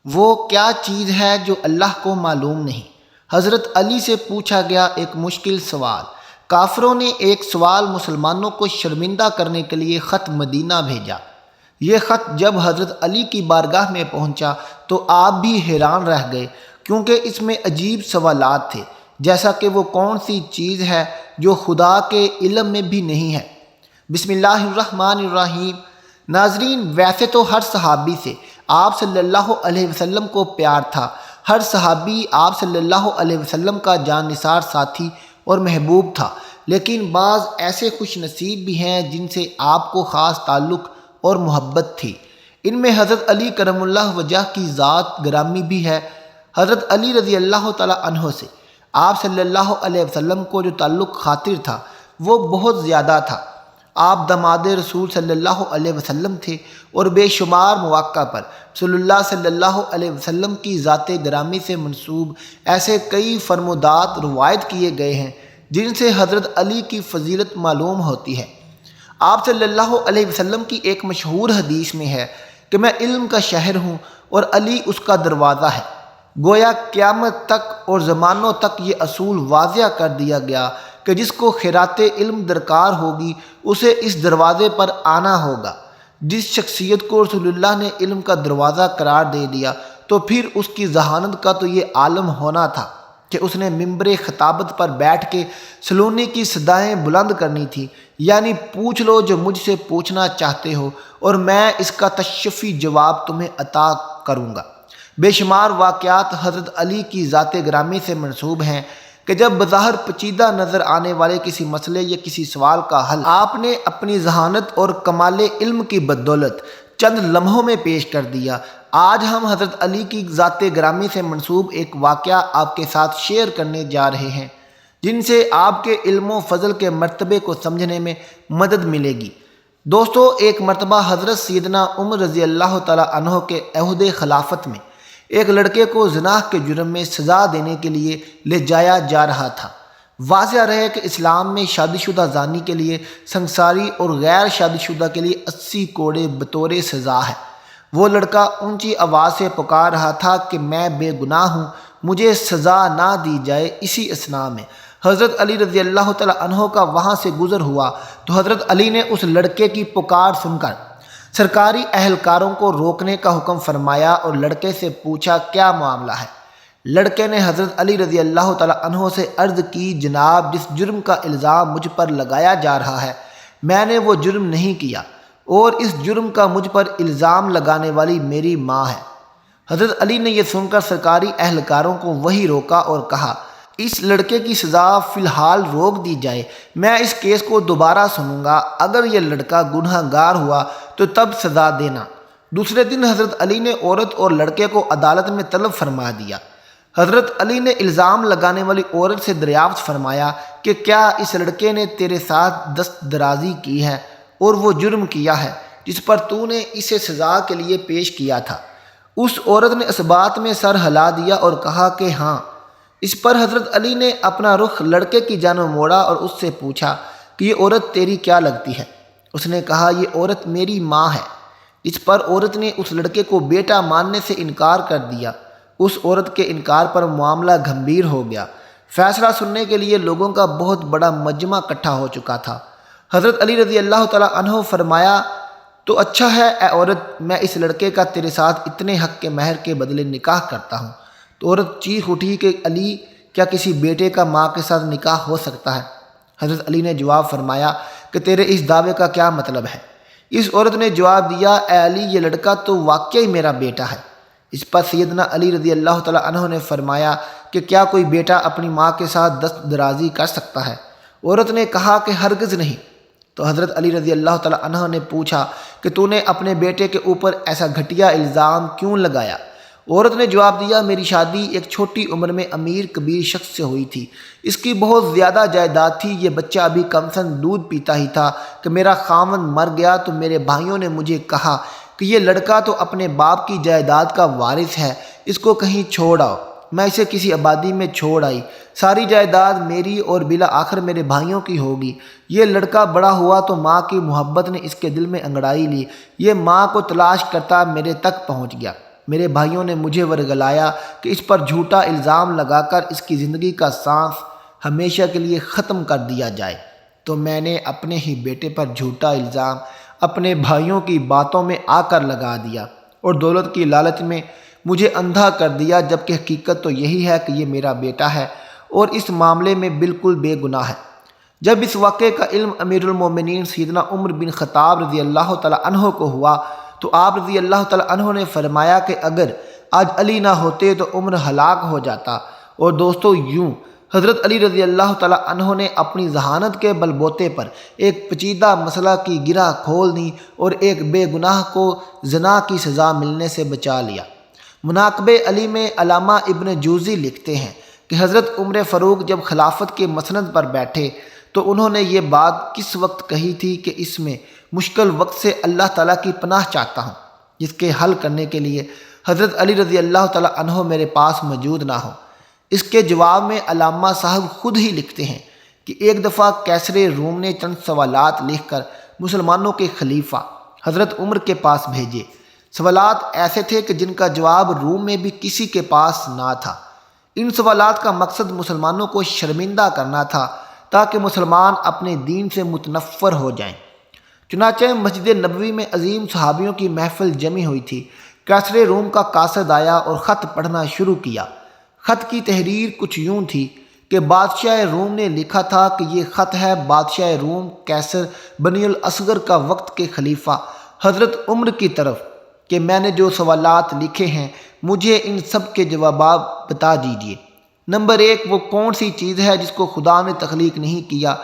وہ کیا چیز ہے جو اللہ کو معلوم نہیں؟ حضرت علی سے پوچھا گیا ایک مشکل سوال۔ کافروں نے ایک سوال مسلمانوں کو شرمندہ کرنے کے لیے خط مدینہ بھیجا۔ یہ خط جب حضرت علی کی بارگاہ میں پہنچا تو آپ بھی حیران رہ گئے، کیونکہ اس میں عجیب سوالات تھے، جیسا کہ وہ کون سی چیز ہے جو خدا کے علم میں بھی نہیں ہے۔ بسم اللہ الرحمن الرحیم۔ ناظرین، ویسے تو ہر صحابی سے آپ صلی اللہ علیہ وسلم کو پیار تھا۔ ہر صحابی آپ صلی اللہ علیہ وسلم کا جان نثار ساتھی اور محبوب تھا، لیکن بعض ایسے خوش نصیب بھی ہیں جن سے آپ کو خاص تعلق اور محبت تھی۔ ان میں حضرت علی کرم اللہ وجہ کی ذات گرامی بھی ہے۔ حضرت علی رضی اللہ تعالیٰ عنہ سے آپ صلی اللہ علیہ وسلم کو جو تعلق خاطر تھا وہ بہت زیادہ تھا۔ آپ داماد رسول صلی اللہ علیہ وسلم تھے اور بے شمار مواقع پر صلی اللہ صلی اللہ علیہ وسلم کی ذات گرامی سے منسوب ایسے کئی فرمودات روایت کیے گئے ہیں جن سے حضرت علی کی فضیلت معلوم ہوتی ہے۔ آپ صلی اللہ علیہ وسلم کی ایک مشہور حدیث میں ہے کہ میں علم کا شہر ہوں اور علی اس کا دروازہ ہے۔ گویا قیامت تک اور زمانوں تک یہ اصول واضح کر دیا گیا کہ جس کو خیرات علم درکار ہوگی اسے اس دروازے پر آنا ہوگا۔ جس شخصیت کو رسول اللہ نے علم کا دروازہ قرار دے دیا تو پھر اس کی ذہانت کا تو یہ عالم ہونا تھا کہ اس نے ممبر خطابت پر بیٹھ کے سلونی کی صدائیں بلند کرنی تھی، یعنی پوچھ لو جو مجھ سے پوچھنا چاہتے ہو اور میں اس کا تشفی جواب تمہیں عطا کروں گا۔ بے شمار واقعات حضرت علی کی ذات گرامی سے منسوب ہیں کہ جب بظاہر پیچیدہ نظر آنے والے کسی مسئلے یا کسی سوال کا حل آپ نے اپنی ذہانت اور کمال علم کی بدولت چند لمحوں میں پیش کر دیا۔ آج ہم حضرت علی کی ذات گرامی سے منسوب ایک واقعہ آپ کے ساتھ شیئر کرنے جا رہے ہیں جن سے آپ کے علم و فضل کے مرتبے کو سمجھنے میں مدد ملے گی۔ دوستو، ایک مرتبہ حضرت سیدنا عمر رضی اللہ تعالیٰ عنہ کے عہد خلافت میں ایک لڑکے کو زنا کے جرم میں سزا دینے کے لیے لے جایا جا رہا تھا۔ واضح رہے کہ اسلام میں شادی شدہ زانی کے لیے سنگساری اور غیر شادی شدہ کے لیے 80 کوڑے بطور سزا ہے۔ وہ لڑکا اونچی آواز سے پکار رہا تھا کہ میں بے گناہ ہوں، مجھے سزا نہ دی جائے۔ اسی اثناء میں حضرت علی رضی اللہ تعالیٰ عنہ کا وہاں سے گزر ہوا تو حضرت علی نے اس لڑکے کی پکار سن کر سرکاری اہلکاروں کو روکنے کا حکم فرمایا اور لڑکے سے پوچھا کیا معاملہ ہے۔ لڑکے نے حضرت علی رضی اللہ تعالیٰ عنہ سے عرض کی، جناب، جس جرم کا الزام مجھ پر لگایا جا رہا ہے میں نے وہ جرم نہیں کیا اور اس جرم کا مجھ پر الزام لگانے والی میری ماں ہے۔ حضرت علی نے یہ سن کر سرکاری اہلکاروں کو وہیں روکا اور کہا، اس لڑکے کی سزا فی الحال روک دی جائے، میں اس کیس کو دوبارہ سنوں گا، اگر یہ لڑکا گناہ گار ہوا تو تب سزا دینا۔ دوسرے دن حضرت علی نے عورت اور لڑکے کو عدالت میں طلب فرما دیا۔ حضرت علی نے الزام لگانے والی عورت سے دریافت فرمایا کہ کیا اس لڑکے نے تیرے ساتھ دست درازی کی ہے اور وہ جرم کیا ہے جس پر تو نے اسے سزا کے لیے پیش کیا تھا؟ اس عورت نے اس بات میں سر ہلا دیا اور کہا کہ ہاں۔ اس پر حضرت علی نے اپنا رخ لڑکے کی جانب موڑا اور اس سے پوچھا کہ یہ عورت تیری کیا لگتی ہے؟ اس نے کہا، یہ عورت میری ماں ہے۔ اس پر عورت نے اس لڑکے کو بیٹا ماننے سے انکار کر دیا۔ اس عورت کے انکار پر معاملہ گھمبیر ہو گیا۔ فیصلہ سننے کے لیے لوگوں کا بہت بڑا مجمع اکٹھا ہو چکا تھا۔ حضرت علی رضی اللہ تعالیٰ عنہ فرمایا، تو اچھا ہے اے عورت، میں اس لڑکے کا تیرے ساتھ اتنے حق کے مہر کے بدلے نکاح کرتا ہوں۔ تو عورت چیخ اٹھی کہ علی، کیا کسی بیٹے کا ماں کے ساتھ نکاح ہو سکتا ہے؟ حضرت علی نے جواب فرمایا کہ تیرے اس دعوے کا کیا مطلب ہے؟ اس عورت نے جواب دیا، اے علی، یہ لڑکا تو واقعی میرا بیٹا ہے۔ اس پر سیدنا علی رضی اللہ تعالیٰ عنہ نے فرمایا کہ کیا کوئی بیٹا اپنی ماں کے ساتھ دست درازی کر سکتا ہے؟ عورت نے کہا کہ ہرگز نہیں۔ تو حضرت علی رضی اللہ تعالیٰ عنہ نے پوچھا کہ تو نے اپنے بیٹے کے اوپر ایسا گھٹیا الزام کیوں لگایا؟ عورت نے جواب دیا، میری شادی ایک چھوٹی عمر میں امیر کبیر شخص سے ہوئی تھی، اس کی بہت زیادہ جائیداد تھی، یہ بچہ ابھی کم سن دودھ پیتا ہی تھا کہ میرا خاوند مر گیا تو میرے بھائیوں نے مجھے کہا کہ یہ لڑکا تو اپنے باپ کی جائیداد کا وارث ہے، اس کو کہیں چھوڑ آؤ۔ میں اسے کسی آبادی میں چھوڑ آئی، ساری جائیداد میری اور بالآخر میرے بھائیوں کی ہوگی۔ یہ لڑکا بڑا ہوا تو ماں کی محبت نے اس کے دل میں انگڑائی لی، یہ ماں کو تلاش کرتا میرے تک پہنچ گیا۔ میرے بھائیوں نے مجھے ورگلایا کہ اس پر جھوٹا الزام لگا کر اس کی زندگی کا سانس ہمیشہ کے لیے ختم کر دیا جائے، تو میں نے اپنے ہی بیٹے پر جھوٹا الزام اپنے بھائیوں کی باتوں میں آ کر لگا دیا اور دولت کی لالچ میں مجھے اندھا کر دیا، جبکہ حقیقت تو یہی ہے کہ یہ میرا بیٹا ہے اور اس معاملے میں بالکل بے گناہ ہے۔ جب اس واقعے کا علم امیر المومنین سیدنا عمر بن خطاب رضی اللہ تعالیٰ عنہ کو ہوا تو آپ رضی اللہ تعالیٰ عنہ نے فرمایا کہ اگر آج علی نہ ہوتے تو عمر ہلاک ہو جاتا۔ اور دوستو، یوں حضرت علی رضی اللہ تعالیٰ عنہ نے اپنی ذہانت کے بل بوتے پر ایک پیچیدہ مسئلہ کی گرہ کھول دی اور ایک بے گناہ کو زنا کی سزا ملنے سے بچا لیا۔ مناقب علی میں علامہ ابن جوزی لکھتے ہیں کہ حضرت عمر فاروق جب خلافت کے مسند پر بیٹھے تو انہوں نے یہ بات کس وقت کہی تھی کہ اس میں مشکل وقت سے اللہ تعالیٰ کی پناہ چاہتا ہوں، جس کے حل کرنے کے لیے حضرت علی رضی اللہ تعالیٰ عنہ میرے پاس موجود نہ ہو۔ اس کے جواب میں علامہ صاحب خود ہی لکھتے ہیں کہ ایک دفعہ کیسر روم نے چند سوالات لکھ کر مسلمانوں کے خلیفہ حضرت عمر کے پاس بھیجے۔ سوالات ایسے تھے کہ جن کا جواب روم میں بھی کسی کے پاس نہ تھا۔ ان سوالات کا مقصد مسلمانوں کو شرمندہ کرنا تھا تاکہ مسلمان اپنے دین سے متنفر ہو جائیں۔ چنانچہ مسجد نبوی میں عظیم صحابیوں کی محفل جمی ہوئی تھی۔ کیسر روم کا قاصد آیا اور خط پڑھنا شروع کیا۔ خط کی تحریر کچھ یوں تھی کہ بادشاہ روم نے لکھا تھا کہ یہ خط ہے بادشاہ روم کیسر بنی الاصغر کا وقت کے خلیفہ حضرت عمر کی طرف کہ میں نے جو سوالات لکھے ہیں مجھے ان سب کے جوابات بتا دیجیے۔ نمبر 1، وہ کون سی چیز ہے جس کو خدا نے تخلیق نہیں کیا؟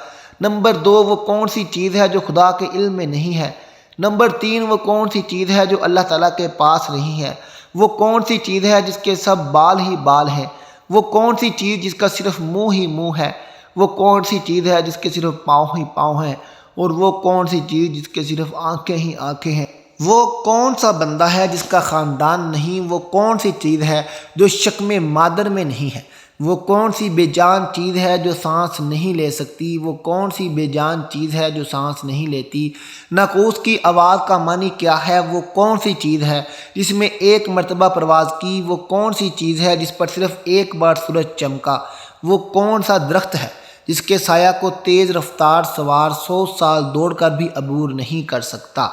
نمبر 2، وہ کون سی چیز ہے جو خدا کے علم میں نہیں ہے؟ نمبر 3، وہ کون سی چیز ہے جو اللہ تعالیٰ کے پاس نہیں ہے؟ وہ کون سی چیز ہے جس کے سب بال ہی بال ہیں؟ وہ کون سی چیز جس کا صرف منہ ہی منہ ہے؟ وہ کون سی چیز ہے جس کے صرف پاؤں ہی پاؤں ہیں؟ اور وہ کون سی چیز جس کے صرف آنکھیں ہی آنکھیں ہیں؟ وہ کون سا بندہ ہے جس کا خاندان نہیں؟ وہ کون سی چیز ہے جو شکم مادر میں نہیں ہے؟ وہ کون سی بے جان چیز ہے جو سانس نہیں لے سکتی؟ وہ کون سی بے جان چیز ہے جو سانس نہیں لیتی؟ ناقوس کی آواز کا معنی کیا ہے؟ وہ کون سی چیز ہے جس میں ایک مرتبہ پرواز کی؟ وہ کون سی چیز ہے جس پر صرف ایک بار سورج چمکا؟ وہ کون سا درخت ہے جس کے سایہ کو تیز رفتار سوار 100 سال دوڑ کر بھی عبور نہیں کر سکتا؟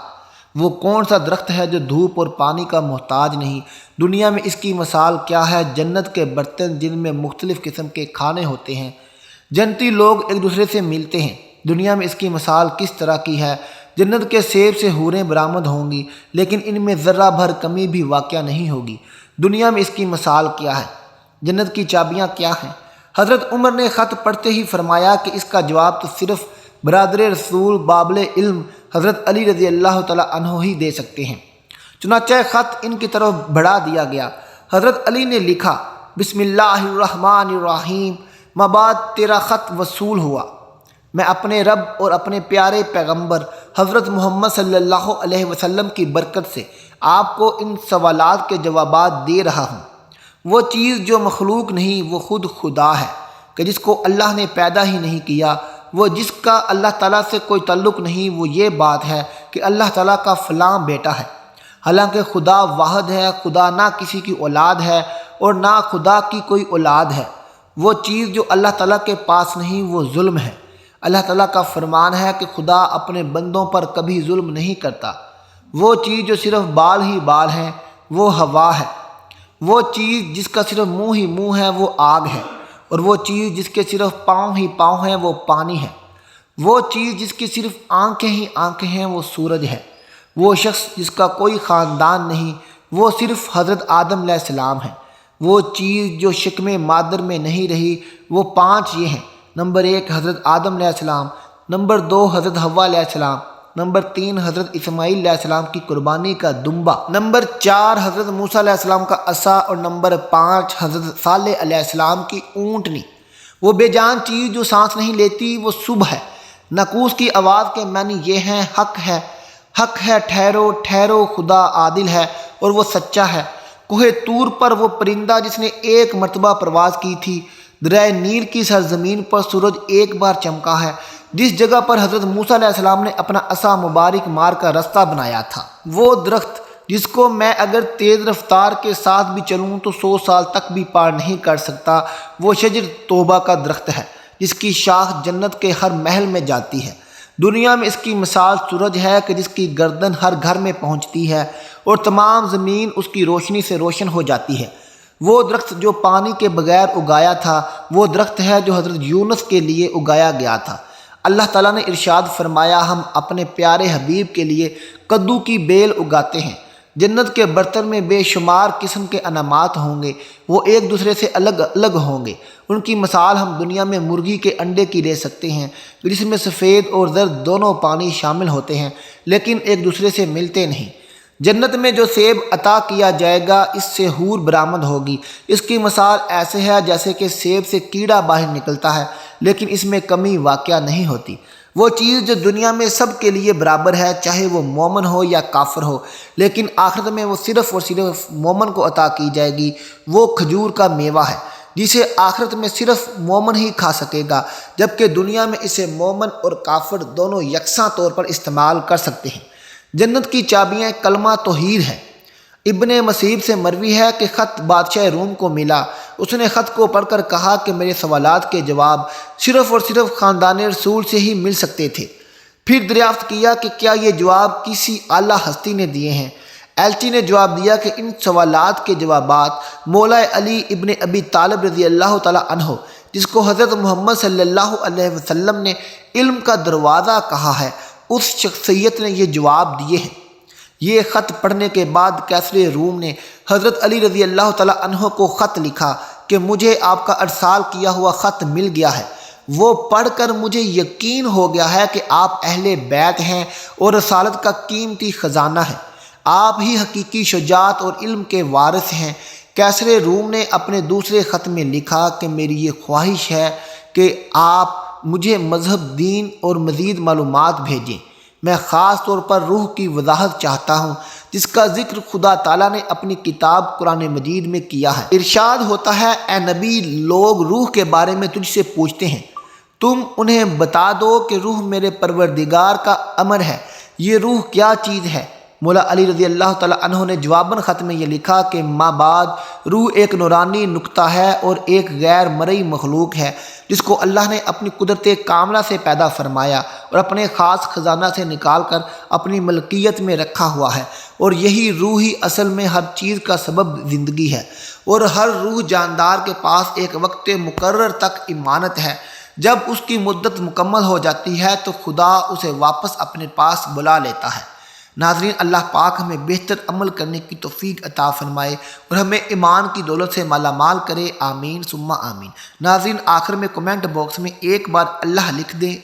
وہ کون سا درخت ہے جو دھوپ اور پانی کا محتاج نہیں؟ دنیا میں اس کی مثال کیا ہے؟ جنت کے برتن جن میں مختلف قسم کے کھانے ہوتے ہیں، جنتی لوگ ایک دوسرے سے ملتے ہیں۔ دنیا میں اس کی مثال کس طرح کی ہے؟ جنت کے سیب سے حوریں برآمد ہوں گی لیکن ان میں ذرہ بھر کمی بھی واقع نہیں ہوگی۔ دنیا میں اس کی مثال کیا ہے؟ جنت کی چابیاں کیا ہیں؟ حضرت عمر نے خط پڑھتے ہی فرمایا کہ اس کا جواب تو صرف برادر رسول بابل علم حضرت علی رضی اللہ تعالیٰ عنہ ہی دے سکتے ہیں۔ چنانچہ خط ان کی طرف بڑھا دیا گیا۔ حضرت علی نے لکھا، بسم اللہ الرحمن الرحیم، مبعد تیرا خط وصول ہوا۔ میں اپنے رب اور اپنے پیارے پیغمبر حضرت محمد صلی اللہ علیہ وسلم کی برکت سے آپ کو ان سوالات کے جوابات دے رہا ہوں۔ وہ چیز جو مخلوق نہیں وہ خود خدا ہے کہ جس کو اللہ نے پیدا ہی نہیں کیا۔ وہ جس کا اللہ تعالیٰ سے کوئی تعلق نہیں وہ یہ بات ہے کہ اللہ تعالیٰ کا فلاں بیٹا ہے، حالانکہ خدا واحد ہے، خدا نہ کسی کی اولاد ہے اور نہ خدا کی کوئی اولاد ہے۔ وہ چیز جو اللہ تعالیٰ کے پاس نہیں وہ ظلم ہے۔ اللہ تعالیٰ کا فرمان ہے کہ خدا اپنے بندوں پر کبھی ظلم نہیں کرتا۔ وہ چیز جو صرف بال ہی بال ہیں وہ ہوا ہے۔ وہ چیز جس کا صرف منہ ہی منہ ہے وہ آگ ہے، اور وہ چیز جس کے صرف پاؤں ہی پاؤں ہیں وہ پانی ہے۔ وہ چیز جس کی صرف آنکھیں ہی آنکھیں ہیں وہ سورج ہے۔ وہ شخص جس کا کوئی خاندان نہیں وہ صرف حضرت آدم علیہ السلام ہے۔ وہ چیز جو شکم مادر میں نہیں رہی وہ 5 یہ ہیں۔ نمبر 1 حضرت آدم علیہ السلام، نمبر 2 حضرت حوا علیہ السلام، نمبر 3 حضرت اسماعیل علیہ السلام کی قربانی کا دمبا، نمبر 4 حضرت موسیٰ علیہ السلام کا عصا، اور نمبر 5 حضرت صالح علیہ السلام کی اونٹنی۔ وہ بے جان چیز جو سانس نہیں لیتی وہ صبح ہے۔ ناقوس کی آواز کے معنی یہ ہیں، حق ہے، حق ہے، ٹھہرو ٹھہرو، خدا عادل ہے اور وہ سچا ہے۔ کوہ طور پر وہ پرندہ جس نے ایک مرتبہ پرواز کی تھی، دریائے نیل کی سرزمین پر سورج ایک بار چمکا ہے، جس جگہ پر حضرت موسیٰ علیہ السلام نے اپنا عصا مبارک مار کر رستہ بنایا تھا۔ وہ درخت جس کو میں اگر تیز رفتار کے ساتھ بھی چلوں تو 100 سال تک بھی پار نہیں کر سکتا۔ وہ شجر توبہ کا درخت ہے جس کی شاخ جنت کے ہر محل میں جاتی ہے۔ دنیا میں اس کی مثال سورج ہے کہ جس کی گردن ہر گھر میں پہنچتی ہے اور تمام زمین اس کی روشنی سے روشن ہو جاتی ہے۔ وہ درخت جو پانی کے بغیر اگایا تھا وہ درخت ہے جو حضرت یونس کے لیے اگایا گیا تھا۔ اللہ تعالیٰ نے ارشاد فرمایا، ہم اپنے پیارے حبیب کے لیے کدو کی بیل اگاتے ہیں۔ جنت کے برتن میں بے شمار قسم کے انعامات ہوں گے، وہ ایک دوسرے سے الگ الگ ہوں گے۔ ان کی مثال ہم دنیا میں مرغی کے انڈے کی لے سکتے ہیں جس میں سفید اور زرد دونوں پانی شامل ہوتے ہیں لیکن ایک دوسرے سے ملتے نہیں۔ جنت میں جو سیب عطا کیا جائے گا اس سے حور برآمد ہوگی۔ اس کی مثال ایسے ہے جیسے کہ سیب سے کیڑا باہر نکلتا ہے لیکن اس میں کمی واقع نہیں ہوتی۔ وہ چیز جو دنیا میں سب کے لیے برابر ہے چاہے وہ مومن ہو یا کافر ہو، لیکن آخرت میں وہ صرف اور صرف مومن کو عطا کی جائے گی۔ وہ کھجور کا میوہ ہے جسے آخرت میں صرف مومن ہی کھا سکے گا، جبکہ دنیا میں اسے مومن اور کافر دونوں یکساں طور پر استعمال کر سکتے ہیں۔ جنت کی چابیاں کلمہ توحید ہے۔ ابن مسیب سے مروی ہے کہ خط بادشاہ روم کو ملا۔ اس نے خط کو پڑھ کر کہا کہ میرے سوالات کے جواب صرف اور صرف خاندان رسول سے ہی مل سکتے تھے۔ پھر دریافت کیا کہ کیا یہ جواب کسی اعلیٰ ہستی نے دیے ہیں؟ ایلچی نے جواب دیا کہ ان سوالات کے جوابات مولا علی ابن ابی طالب رضی اللہ تعالیٰ عنہ، جس کو حضرت محمد صلی اللہ علیہ وسلم نے علم کا دروازہ کہا ہے، اس شخصیت نے یہ جواب دیے ہیں۔ یہ خط پڑھنے کے بعد کیسر روم نے حضرت علی رضی اللہ تعالیٰ عنہ کو خط لکھا کہ مجھے آپ کا ارسال کیا ہوا خط مل گیا ہے۔ وہ پڑھ کر مجھے یقین ہو گیا ہے کہ آپ اہل بیت ہیں اور رسالت کا قیمتی خزانہ ہے۔ آپ ہی حقیقی شجاعت اور علم کے وارث ہیں۔ کیسر روم نے اپنے دوسرے خط میں لکھا کہ میری یہ خواہش ہے کہ آپ مجھے مذہب، دین اور مزید معلومات بھیجیں۔ میں خاص طور پر روح کی وضاحت چاہتا ہوں جس کا ذکر خدا تعالیٰ نے اپنی کتاب قرآن مجید میں کیا ہے۔ ارشاد ہوتا ہے، اے نبی، لوگ روح کے بارے میں تجھ سے پوچھتے ہیں، تم انہیں بتا دو کہ روح میرے پروردگار کا امر ہے۔ یہ روح کیا چیز ہے؟ مولا علی رضی اللہ تعالیٰ عنہ نے جواباً خط میں یہ لکھا کہ ماں بعد روح ایک نورانی نقطہ ہے اور ایک غیر مرئی مخلوق ہے جس کو اللہ نے اپنی قدرت کاملہ سے پیدا فرمایا اور اپنے خاص خزانہ سے نکال کر اپنی ملکیت میں رکھا ہوا ہے، اور یہی روح ہی اصل میں ہر چیز کا سبب زندگی ہے، اور ہر روح جاندار کے پاس ایک وقت مقرر تک امانت ہے۔ جب اس کی مدت مکمل ہو جاتی ہے تو خدا اسے واپس اپنے پاس بلا لیتا ہے۔ ناظرین، اللہ پاک ہمیں بہتر عمل کرنے کی توفیق عطا فرمائے اور ہمیں ایمان کی دولت سے مالا مال کرے، آمین ثم آمین۔ ناظرین، آخر میں کمنٹ باکس میں ایک بار اللہ لکھ دیں۔